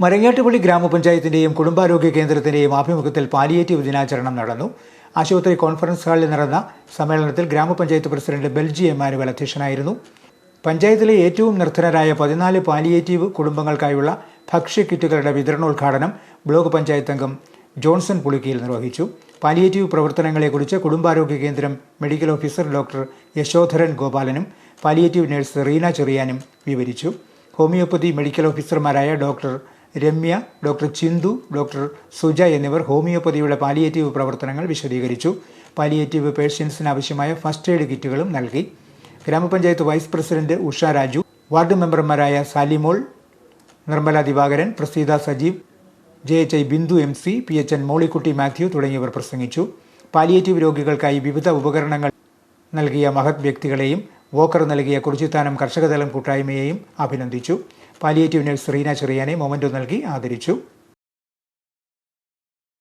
മരങ്ങാട്ടുപള്ളി ഗ്രാമപഞ്ചായത്തിന്റെയും കുടുംബാരോഗ്യ കേന്ദ്രത്തിന്റെയും ആഭിമുഖ്യത്തിൽ പാലിയേറ്റീവ് ദിനാചരണം നടന്നു. ആശുപത്രി കോൺഫറൻസ് ഹാളിൽ നടന്ന സമ്മേളനത്തിൽ ഗ്രാമപഞ്ചായത്ത് പ്രസിഡന്റ് ബെൽജി എമ്മാനുവൽ അധ്യക്ഷനായിരുന്നു. പഞ്ചായത്തിലെ ഏറ്റവും നിർധനരായ 14 പാലിയേറ്റീവ് കുടുംബങ്ങൾക്കായുള്ള ഭക്ഷ്യക്കിറ്റുകളുടെ വിതരണോദ്ഘാടനം ബ്ലോക്ക് പഞ്ചായത്ത് അംഗം ജോൺസൺ പുളിക്കയിൽ നിർവഹിച്ചു. പാലിയേറ്റീവ് പ്രവർത്തനങ്ങളെക്കുറിച്ച് കുടുംബാരോഗ്യ കേന്ദ്രം മെഡിക്കൽ ഓഫീസർ ഡോക്ടർ യശോധരൻ ഗോപാലനും പാലിയേറ്റീവ് നഴ്സ് റീന ചെറിയാനും വിവരിച്ചു. ഹോമിയോപ്പതി മെഡിക്കൽ ഓഫീസർമാരായ doctor Ramya, doctor Chinthu, doctor Suja എന്നിവർ ഹോമിയോപ്പതിയുടെ പാലിയേറ്റീവ് പ്രവർത്തനങ്ങൾ വിശദീകരിച്ചു. പാലിയേറ്റീവ് പേഷ്യൻസിന് ആവശ്യമായ ഫസ്റ്റ് എയ്ഡ് കിറ്റുകളും നൽകി. ഗ്രാമപഞ്ചായത്ത് vice president Usha Raju, ward മെമ്പർമാരായ Salimol, Nirmala Divakaran, Praseetha Sajeev, JHI Bindu MC, PHN Mollykutty Mathew തുടങ്ങിയവർ പ്രസംഗിച്ചു. പാലിയേറ്റീവ് രോഗികൾക്കായി വിവിധ ഉപകരണങ്ങൾ നൽകിയ മഹത് വ്യക്തികളെയും വോക്കർ നൽകിയ കുറിച്ചിത്താനം കർഷകതലം കൂട്ടായ്മയെയും അഭിനന്ദിച്ചു. പാലിയേറ്റീവ് നഴ്സ് റീന ചെറിയാനെ മൊമന്റോ നൽകി ആദരിച്ചു.